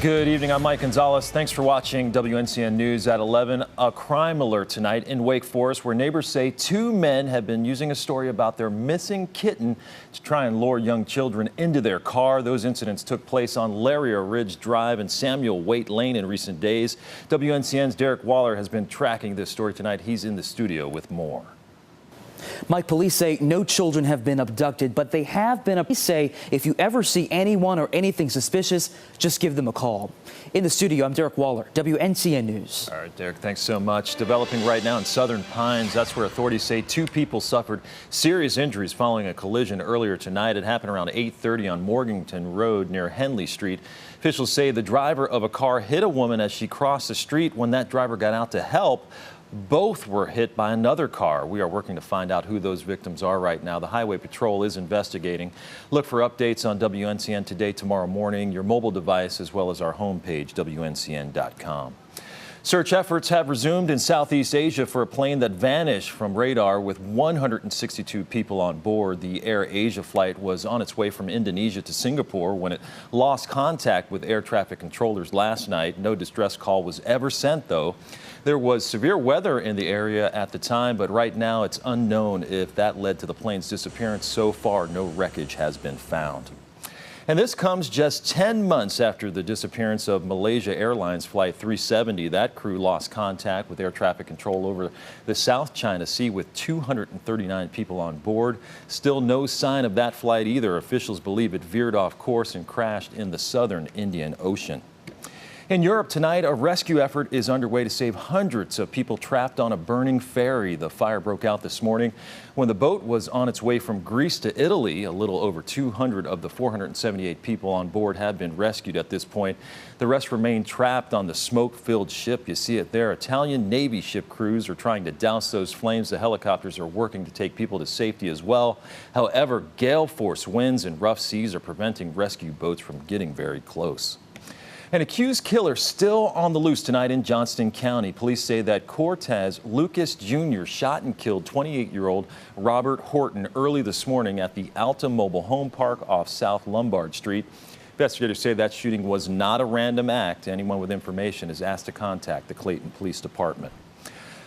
Good evening, I'm Mike Gonzalez. Thanks for watching WNCN News at 11. A crime alert tonight in Wake Forest where neighbors say two men have been using a story about their missing kitten to try and lure young children into their car. Those incidents took place on Laria Ridge Drive and Samuel Waite Lane in recent days. WNCN's Derek Waller has been tracking this story tonight. He's in the studio with more. Mike, police say no children have been abducted, but they have been. Police say if you ever see anyone or anything suspicious, just give them a call. In the studio, I'm Derek Waller, WNCN News. All right, Derek, thanks so much. Developing right now in Southern Pines, that's where authorities say two people suffered serious injuries following a collision earlier tonight. It happened around 8:30 on Morganton Road near Henley Street. Officials say the driver of a car hit a woman as she crossed the street. When that driver got out to help, both were hit by another car. We are working to find out who those victims are right now. The Highway Patrol is investigating. Look for updates on WNCN Today tomorrow morning, your mobile device, as well as our homepage, WNCN.com. Search efforts have resumed in Southeast Asia for a plane that vanished from radar with 162 people on board. The Air Asia flight was on its way from Indonesia to Singapore when it lost contact with air traffic controllers last night. No distress call was ever sent, though. There was severe weather in the area at the time, but right now it's unknown if that led to the plane's disappearance. So far, no wreckage has been found. And this comes just 10 months after the disappearance of Malaysia Airlines Flight 370. That crew lost contact with air traffic control over the South China Sea with 239 people on board. Still no sign of that flight either. Officials believe it veered off course and crashed in the southern Indian Ocean. In Europe tonight, a rescue effort is underway to save hundreds of people trapped on a burning ferry. The fire broke out this morning when the boat was on its way from Greece to Italy. A little over 200 of the 478 people on board have been rescued at this point. The rest remain trapped on the smoke-filled ship. You see it there. Italian Navy ship crews are trying to douse those flames. The helicopters are working to take people to safety as well. However, gale force winds and rough seas are preventing rescue boats from getting very close. An accused killer still on the loose tonight in Johnston County. Police say that Cortez Lucas Jr. shot and killed 28-year-old Robert Horton early this morning at the Alta Mobile Home Park off South Lombard Street. Investigators say that shooting was not a random act. Anyone with information is asked to contact the Clayton Police Department.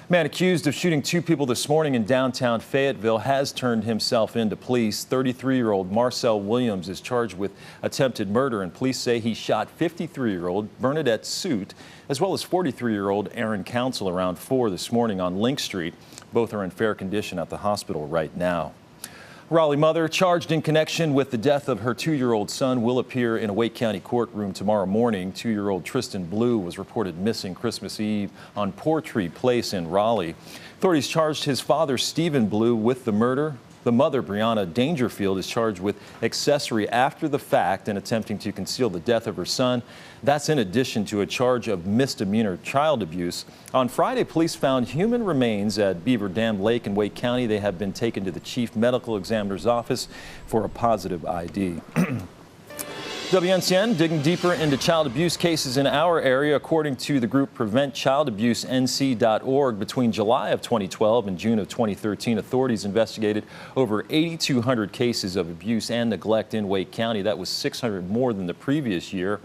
Man accused of shooting two people this morning in downtown Fayetteville has turned himself into police. 33-year-old Marcel Williams is charged with attempted murder, and police say he shot 53-year-old Bernadette Suit, as well as 43-year-old Aaron Council around 4 this morning on Link Street. Both are in fair condition at the hospital right now. Raleigh mother charged in connection with the death of her 2-year-old son will appear in a Wake County courtroom tomorrow morning. 2-year-old Tristan Blue was reported missing Christmas Eve on Portree Place in Raleigh. Authorities charged his father, Stephen Blue, with the murder. The mother, Brianna Dangerfield, is charged with accessory after the fact and attempting to conceal the death of her son. That's in addition to a charge of misdemeanor child abuse. On Friday, police found human remains at Beaver Dam Lake in Wake County. They have been taken to the chief medical examiner's office for a positive ID. WNCN digging deeper into child abuse cases in our area. According to the group PreventChildAbuseNC.org, between July of 2012 and June of 2013, authorities investigated over 8,200 cases of abuse and neglect in Wake County. That was 600 more than the previous year.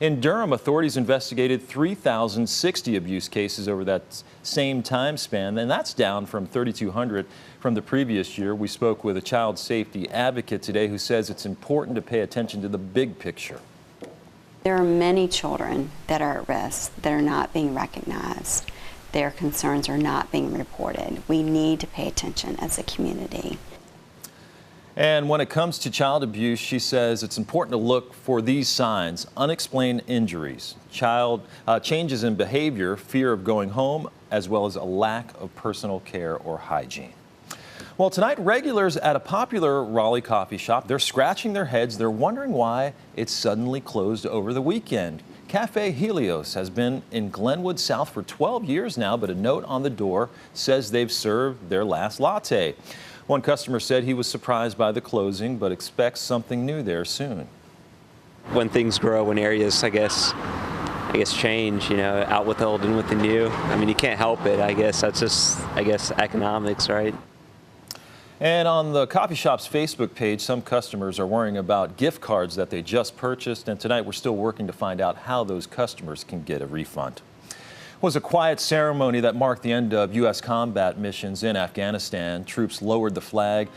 In Durham, authorities investigated 3,060 abuse cases over that same time span, and that's down from 3,200 from the previous year. We spoke with a child safety advocate today who says it's important to pay attention to the big picture. There are many children that are at risk that are not being recognized. Their concerns are not being reported. We need to pay attention as a community. And when it comes to child abuse, she says it's important to look for these signs: unexplained injuries, changes in behavior, fear of going home, as well as a lack of personal care or hygiene. Well, tonight, regulars at a popular Raleigh coffee shop, they're scratching their heads. They're wondering why it's suddenly closed over the weekend. Cafe Helios has been in Glenwood South for 12 years now, but a note on the door says they've served their last latte. One customer said he was surprised by the closing, but expects something new there soon. When things grow in areas, I guess change, out with the old and with the new. I mean, you can't help it. I guess that's just, economics, right? And on the coffee shop's Facebook page, some customers are worrying about gift cards that they just purchased. And tonight we're still working to find out how those customers can get a refund. It was a quiet ceremony that marked the end of U.S. combat missions in Afghanistan. Troops lowered the flag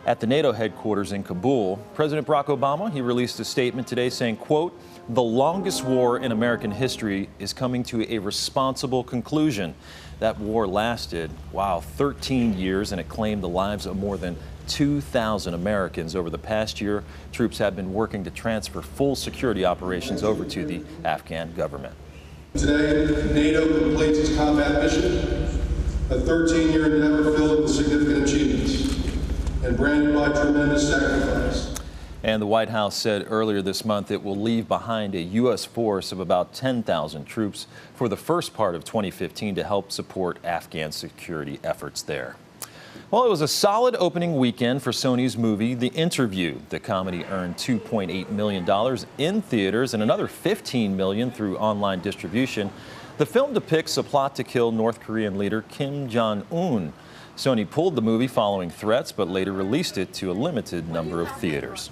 at the NATO headquarters in Kabul. President Barack Obama, he released a statement today saying, quote, "The longest war in American history is coming to a responsible conclusion." That war lasted, 13 years, and it claimed the lives of more than 2,000 Americans. Over the past year, troops have been working to transfer full security operations over to the Afghan government. Today, NATO completes its combat mission, a 13-year endeavor filled with significant achievements and branded by tremendous sacrifice. And the White House said earlier this month it will leave behind a U.S. force of about 10,000 troops for the first part of 2015 to help support Afghan security efforts there. Well, it was a solid opening weekend for Sony's movie, The Interview. The comedy earned $2.8 million in theaters and another $15 million through online distribution. The film depicts a plot to kill North Korean leader Kim Jong-un. Sony pulled the movie following threats, but later released it to a limited number of theaters.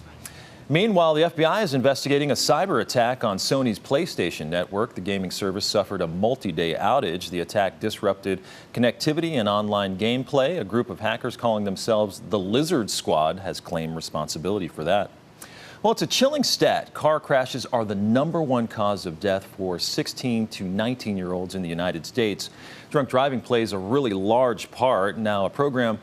Meanwhile, the FBI is investigating a cyber attack on Sony's PlayStation network. The gaming service suffered a multi-day outage. The attack disrupted connectivity and online gameplay. A group of hackers calling themselves the Lizard Squad has claimed responsibility for that. Well, it's a chilling stat. Car crashes are the #1 cause of death for 16 to 19-year-olds in the United States. Drunk driving plays a really large part. Now, a program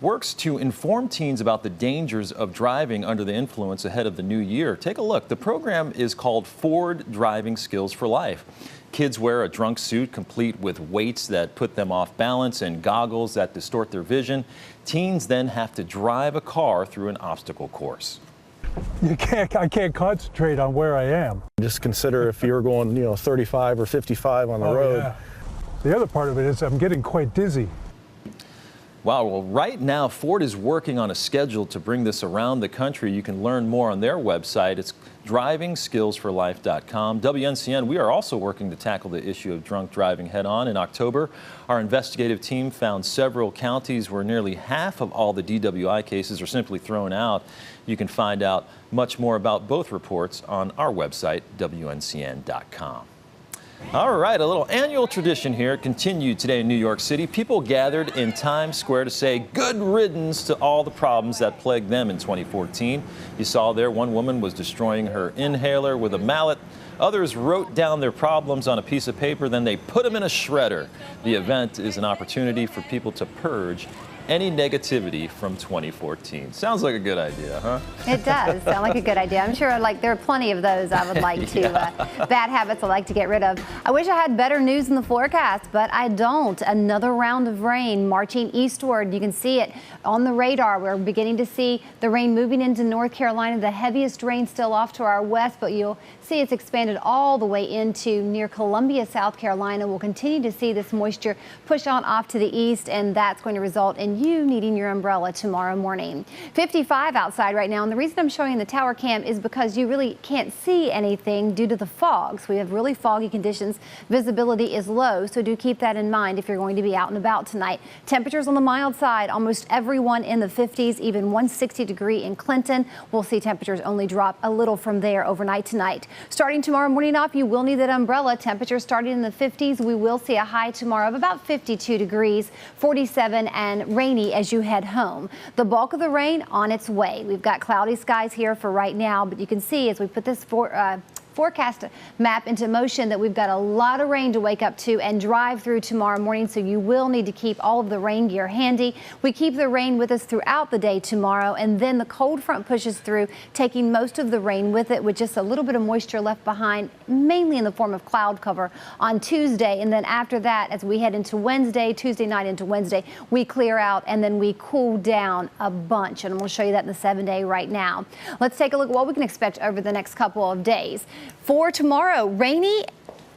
works to inform teens about the dangers of driving under the influence ahead of the new year. Take a look. The program is called Ford Driving Skills for Life. Kids wear a drunk suit complete with weights that put them off balance and goggles that distort their vision. Teens then have to drive a car through an obstacle course. I can't concentrate on where I am. Just consider if you're going, 35 or 55 on the road. Yeah. The other part of it is I'm getting quite dizzy. Wow, well, right now, Ford is working on a schedule to bring this around the country. You can learn more on their website. It's drivingskillsforlife.com. WNCN, we are also working to tackle the issue of drunk driving head on. In October, our investigative team found several counties where nearly half of all the DWI cases are simply thrown out. You can find out much more about both reports on our website, WNCN.com. All right, a little annual tradition here continued today in New York City. People gathered in Times Square to say good riddance to all the problems that plagued them in 2014. You saw there one woman was destroying her inhaler with a mallet. Others wrote down their problems on a piece of paper, then they put them in a shredder. The event is an opportunity for people to purge any negativity from 2014. Sounds like a good idea, huh? It does sound like a good idea. I'm sure there are plenty of those I would like to, bad habits I'd like to get rid of. I wish I had better news in the forecast, but I don't. Another round of rain marching eastward. You can see it on the radar. We're beginning to see the rain moving into North Carolina. The heaviest rain still off to our west, but you'll see it's expanded all the way into near Columbia, South Carolina. We'll continue to see this moisture push on off to the east, and that's going to result in you needing your umbrella tomorrow morning. 55 outside right now, and the reason I'm showing the tower cam is because you really can't see anything due to the fog. So we have really foggy conditions. Visibility is low, so do keep that in mind if you're going to be out and about tonight. Temperatures on the mild side, almost everyone in the 50s, even 160 degree in Clinton. We'll see temperatures only drop a little from there overnight tonight. Starting tomorrow morning off, you will need that umbrella. Temperatures starting in the 50s. We will see a high tomorrow of about 52 degrees, 47 and rainy as you head home. The bulk of the rain on its way. We've got cloudy skies here for right now, but you can see as we put this forecast map into motion that we've got a lot of rain to wake up to and drive through tomorrow morning, so you will need to keep all of the rain gear handy. We keep the rain with us throughout the day tomorrow, and then the cold front pushes through, taking most of the rain with it with just a little bit of moisture left behind, mainly in the form of cloud cover on Tuesday. And then after that, as we head into Wednesday, Tuesday night into Wednesday, we clear out and then we cool down a bunch, and we'll show you that in the 7-day right now. Let's take a look at what we can expect over the next couple of days. For tomorrow, rainy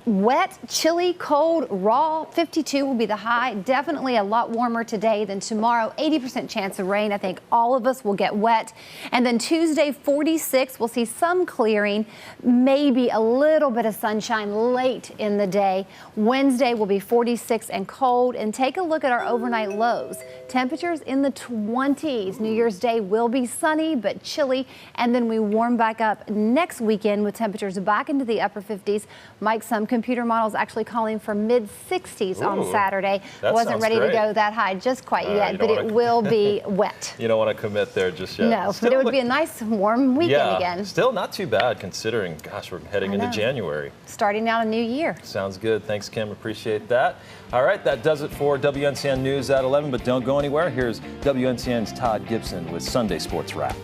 Wet, chilly, cold, raw. 52 will be the high. Definitely a lot warmer today than tomorrow. 80% chance of rain. I think all of us will get wet. And then Tuesday, 46, we'll see some clearing, maybe a little bit of sunshine late in the day. Wednesday will be 46 and cold. And take a look at our overnight lows. Temperatures in the 20s. New Year's Day will be sunny but chilly. And then we warm back up next weekend with temperatures back into the upper 50s. Mike, some computer models actually calling for mid-60s on Saturday. Wasn't ready to go that high just quite yet, but it will be wet. You don't want to commit there just yet. No, but it would be a nice warm weekend again. Still not too bad considering, gosh, we're heading into January. Starting out a new year. Sounds good. Thanks, Kim. Appreciate that. All right, that does it for WNCN News at 11, but don't go anywhere. Here's WNCN's Todd Gibson with Sunday Sports Wrap.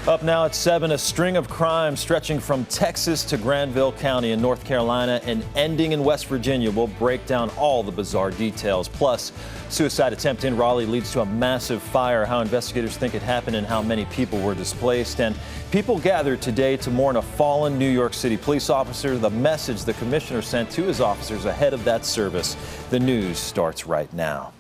Up now at 7, a string of crimes stretching from Texas to Granville County in North Carolina and ending in West Virginia. We'll break down all the bizarre details. Plus, suicide attempt in Raleigh leads to a massive fire, how investigators think it happened and how many people were displaced. And people gathered today to mourn a fallen New York City police officer, the message the commissioner sent to his officers ahead of that service. The news starts right now.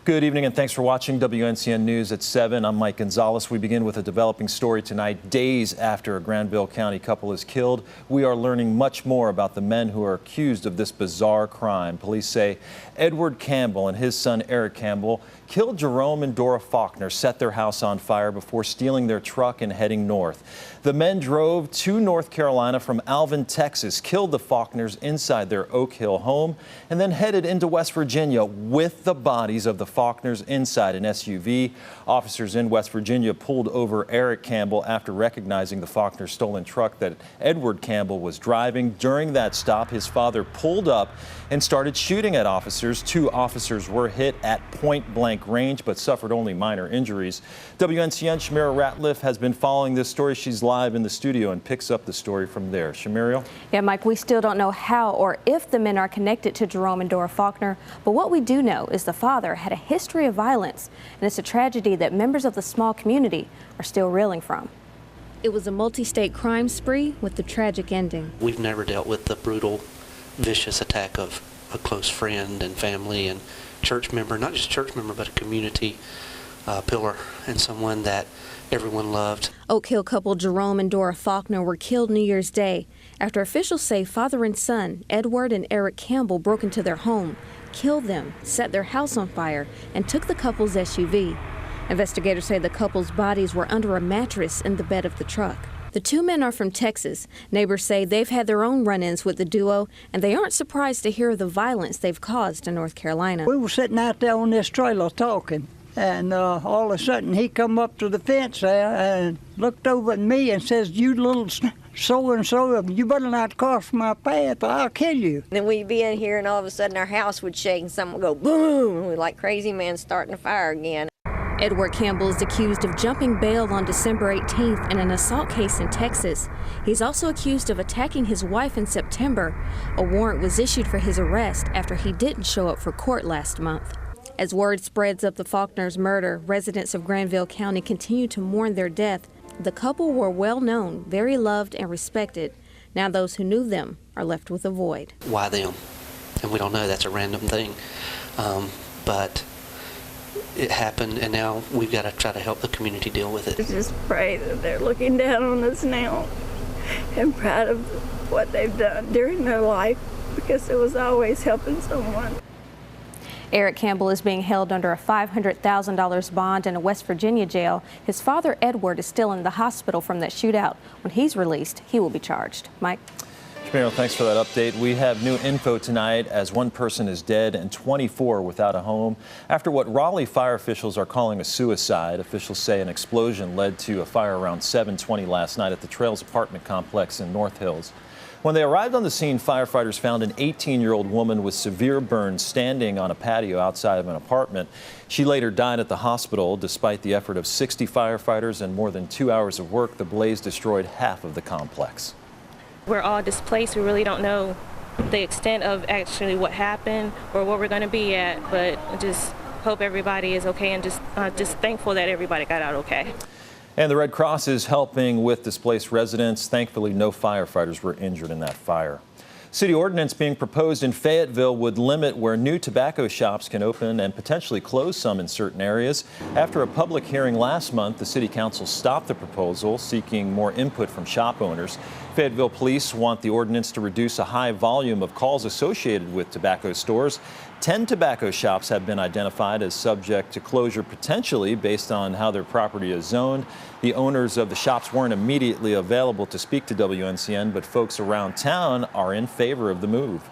Good evening and thanks for watching WNCN News at 7. I'm Mike Gonzalez. We begin with a developing story tonight. Days after a Granville County couple is killed, we are learning much more about the men who are accused of this bizarre crime. Police say Edward Campbell and his son Eric Campbell killed Jerome and Dora Faulkner, set their house on fire before stealing their truck and heading north. The men drove to North Carolina from Alvin, Texas, killed the Faulkners inside their Oak Hill home, and then headed into West Virginia with the bodies of the Faulkners inside an SUV. Officers in West Virginia pulled over Eric Campbell after recognizing the Faulkner stolen truck that Edward Campbell was driving. During that stop, his father pulled up and started shooting at officers. 2 officers were hit at point-blank range but suffered only minor injuries. WNCN Shamira Ratliff has been following this story. She's live in the studio and picks up the story from there. Shamira? Yeah, Mike, we still don't know how or if the men are connected to Jerome and Dora Faulkner, but what we do know is the father had a history of violence, and it's a tragedy that members of the small community are still reeling from. It was a multi-state crime spree with a tragic ending. We've never dealt with the brutal, vicious attack of a close friend and family and church member, not just church member, but a community pillar and someone that everyone loved. Oak Hill couple Jerome and Dora Faulkner were killed New Year's Day after officials say father and son, Edward and Eric Campbell, broke into their home, killed them, set their house on fire, and took the couple's SUV. Investigators say the couple's bodies were under a mattress in the bed of the truck. The 2 men are from Texas. Neighbors say they've had their own run-ins with the duo, and they aren't surprised to hear the violence they've caused in North Carolina. We were sitting out there on this trailer talking, and all of a sudden he come up to the fence there and looked over at me and says, "You little so-and-so, you better not cross my path or I'll kill you." Then we'd be in here and all of a sudden our house would shake and someone would go boom, and we're like crazy men starting a fire again. Edward Campbell is accused of jumping bail on December 18th in an assault case in Texas. He's also accused of attacking his wife in September. A warrant was issued for his arrest after he didn't show up for court last month. As word spreads of the Faulkners' murder, residents of Granville County continue to mourn their death. The couple were well known, very loved and respected. Now those who knew them are left with a void. Why them? And we don't know. That's a random thing. But it happened, and now we've got to try to help the community deal with it. Just pray that they're looking down on us now and proud of what they've done during their life, because it was always helping someone. Eric Campbell is being held under a $500,000 bond in a West Virginia jail. His father, Edward, is still in the hospital from that shootout. When he's released, he will be charged. Mike? Shamira, thanks for that update. We have new info tonight as 1 person is dead and 24 without a home after what Raleigh fire officials are calling a suicide. Officials say an explosion led to a fire around 7:20 last night at the Trails apartment complex in North Hills. When they arrived on the scene, firefighters found an 18-year-old woman with severe burns standing on a patio outside of an apartment. She later died at the hospital. Despite the effort of 60 firefighters and more than 2 hours of work, the blaze destroyed half of the complex. We're all displaced. We really don't know the extent of actually what happened or where we're going to be at, but just hope everybody is okay and just thankful that everybody got out okay. And the Red Cross is helping with displaced residents. Thankfully, no firefighters were injured in that fire. City ordinance being proposed in Fayetteville would limit where new tobacco shops can open and potentially close some in certain areas. After a public hearing last month, the City Council stopped the proposal, seeking more input from shop owners. Fayetteville police want the ordinance to reduce a high volume of calls associated with tobacco stores. 10 tobacco shops have been identified as subject to closure potentially based on how their property is zoned. The owners of the shops weren't immediately available to speak to WNCN, but folks around town are in favor of the move.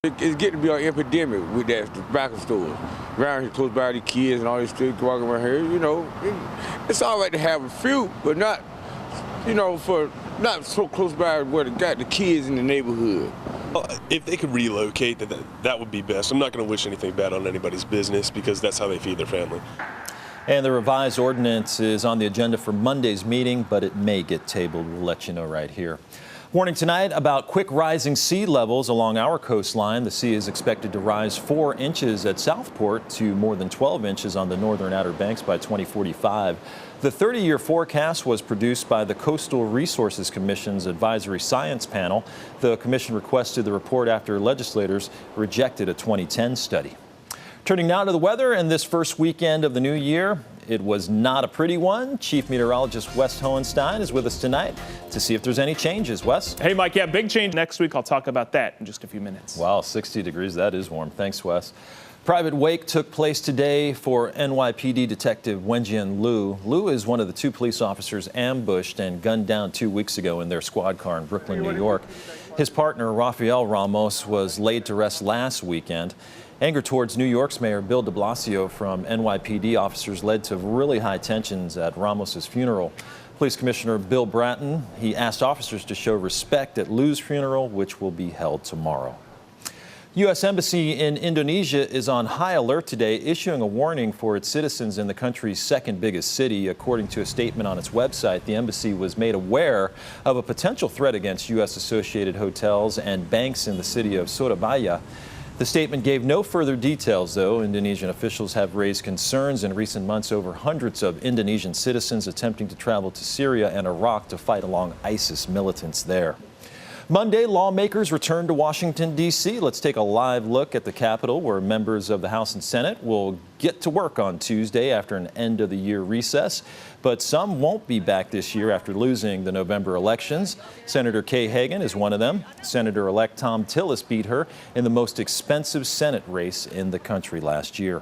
It's getting to be an epidemic with that tobacco stores. Around here, close by the kids and all these kids walking around here, you know. It's all right to have a few, but not, you know, not so close by where they got the kids in the neighborhood. If they could relocate, that would be best. I'm not going to wish anything bad on anybody's business because that's how they feed their family. And the revised ordinance is on the agenda for Monday's meeting, but it may get tabled. We'll let you know right here. Warning tonight about quick rising sea levels along our coastline. The sea is expected to rise 4 inches at Southport to more than 12 inches on the northern Outer Banks by 2045. The 30-year forecast was produced by the Coastal Resources Commission's Advisory Science Panel. The commission requested the report after legislators rejected a 2010 study. Turning now to the weather and this first weekend of the new year. It was not a pretty one. Chief Meteorologist Wes Hohenstein is with us tonight to see if there's any changes. Wes? Hey, Mike. Yeah, big change next week. I'll talk about that in just a few minutes. Wow, 60 degrees. That is warm. Thanks, Wes. Private wake took place today for NYPD Detective Wenjian Liu. Liu is one of the 2 police officers ambushed and gunned down 2 weeks ago in their squad car in Brooklyn, New York. His partner, Rafael Ramos, was laid to rest last weekend. Anger towards New York's Mayor Bill de Blasio from NYPD officers led to really high tensions at Ramos's funeral. Police Commissioner Bill Bratton, he asked officers to show respect at Liu's funeral, which will be held tomorrow. U.S. Embassy in Indonesia is on high alert today, issuing a warning for its citizens in the country's second biggest city. According to a statement on its website, the embassy was made aware of a potential threat against U.S. associated hotels and banks in the city of Surabaya. The statement gave no further details, though. Indonesian officials have raised concerns in recent months over hundreds of Indonesian citizens attempting to travel to Syria and Iraq to fight along ISIS militants there. Monday, lawmakers returned to Washington, D.C. Let's take a live look at the Capitol, where members of the House and Senate will get to work on Tuesday after an end-of-the-year recess. But some won't be back this year after losing the November elections. Senator Kay Hagan is one of them. Senator-elect Tom Tillis beat her in the most expensive Senate race in the country last year.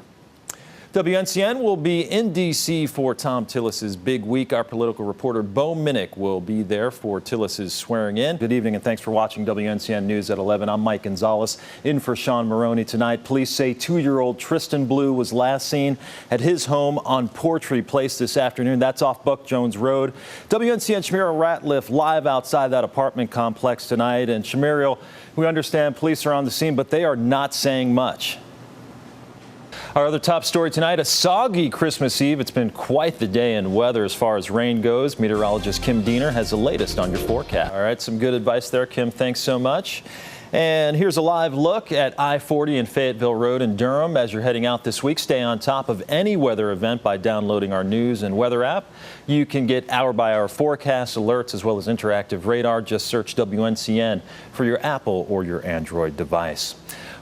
WNCN will be in D.C. for Tom Tillis's big week. Our political reporter Bo Minnick will be there for Tillis's swearing in. Good evening and thanks for watching WNCN News at 11. I'm Mike Gonzalez in for Sean Maroney tonight. Police say 2-year-old Tristan Blue was last seen at his home on Portree Place this afternoon. That's off Buck Jones Road. WNCN Shamiral Ratliff live outside that apartment complex tonight. And Shamiral, we understand police are on the scene, but they are not saying much. Our other top story tonight, a soggy Christmas Eve. It's been quite the day in weather as far as rain goes. Meteorologist Kim Diener has the latest on your forecast. All right, some good advice there, Kim. Thanks so much. And here's a live look at I-40 and Fayetteville Road in Durham. As you're heading out this week, stay on top of any weather event by downloading our news and weather app. You can get hour-by-hour forecasts, alerts, as well as interactive radar. Just search WNCN for your Apple or your Android device.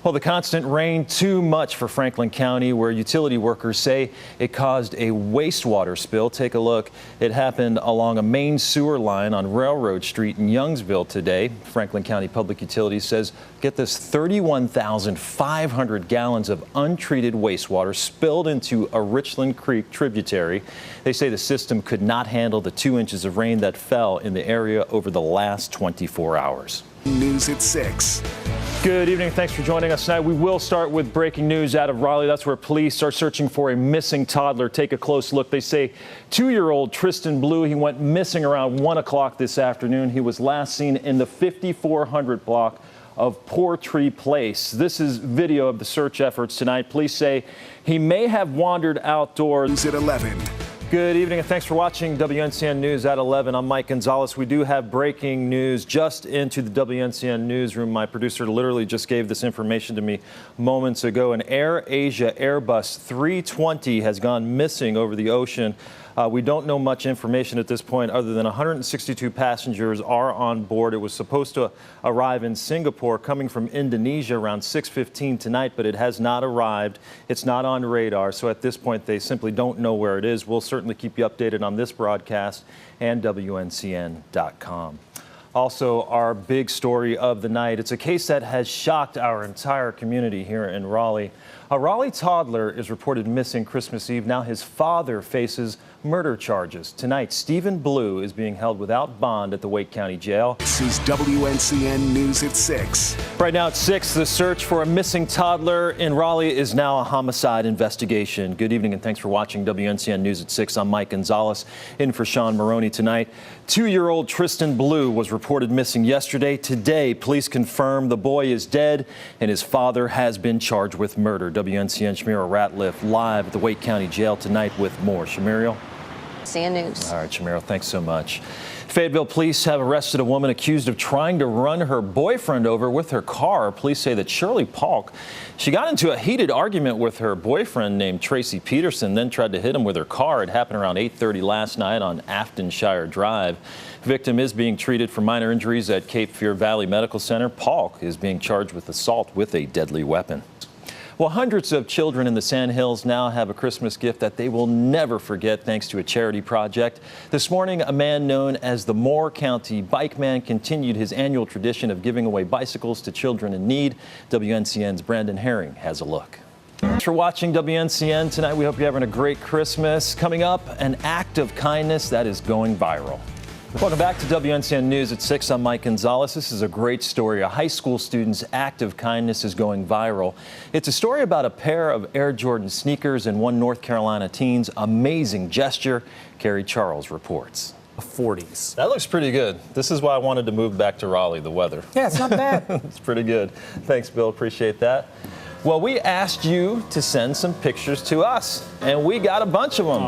Well, the constant rain, too much for Franklin County, where utility workers say it caused a wastewater spill. Take a look. It happened along a main sewer line on Railroad Street in Youngsville today. Franklin County Public Utilities says, get this, 31,500 gallons of untreated wastewater spilled into a Richland Creek tributary. They say the system could not handle the 2 inches of rain that fell in the area over the last 24 hours. News at 6. Good evening. Thanks for joining us tonight. We will start with breaking news out of Raleigh. That's where police are searching for a missing toddler. Take a close look. They say 2-year-old Tristan Blue, he went missing around 1 o'clock this afternoon. He was last seen in the 5400 block of Portree Place. This is video of the search efforts tonight. Police say he may have wandered outdoors. News at 11. Good evening and thanks for watching WNCN News at 11. I'm Mike Gonzalez. We do have breaking news just into the WNCN newsroom. My producer literally just gave this information to me moments ago. An Air Asia Airbus 320 has gone missing over the ocean We don't know much information at this point other than 162 passengers are on board. It was supposed to arrive in Singapore coming from Indonesia around 6:15 tonight, but it has not arrived. It's not on radar, so at this point they simply don't know where it is. We'll certainly keep you updated on this broadcast and WNCN.com. Also, our big story of the night. It's a case that has shocked our entire community here in Raleigh. A Raleigh toddler is reported missing Christmas Eve. Now his father faces murder charges. Tonight, Stephen Blue is being held without bond at the Wake County Jail. This is WNCN News at 6. Right now at 6, the search for a missing toddler in Raleigh is now a homicide investigation. Good evening and thanks for watching WNCN News at 6. I'm Mike Gonzalez, in for Sean Maroney tonight. 2-year-old Tristan Blue was reported missing yesterday. Today, police confirm the boy is dead and his father has been charged with murder. WNCN Shamira Ratliff live at the Wake County Jail tonight with more. Shamira? CN News. All right, Shamira, thanks so much. Fayetteville police have arrested a woman accused of trying to run her boyfriend over with her car. Police say that Shirley Polk, she got into a heated argument with her boyfriend named Tracy Peterson, then tried to hit him with her car. It happened around 8:30 last night on Aftonshire Drive. Victim is being treated for minor injuries at Cape Fear Valley Medical Center. Polk is being charged with assault with a deadly weapon. Well, hundreds of children in the Sand Hills now have a Christmas gift that they will never forget thanks to a charity project. This morning, a man known as the Moore County Bike Man continued his annual tradition of giving away bicycles to children in need. WNCN's Brandon Herring has a look. Thanks for watching WNCN tonight. We hope you're having a great Christmas. Coming up, an act of kindness that is going viral. Welcome back to WNCN News at 6. I'm Mike Gonzalez. This is a great story. A high school student's act of kindness is going viral. It's a story about a pair of Air Jordan sneakers and one North Carolina teen's amazing gesture. Carrie Charles reports. 40s. That looks pretty good. This is why I wanted to move back to Raleigh, the weather. Yeah, it's not bad. It's pretty good. Thanks, Bill. Appreciate that. Well, we asked you to send some pictures to us, and we got a bunch of them.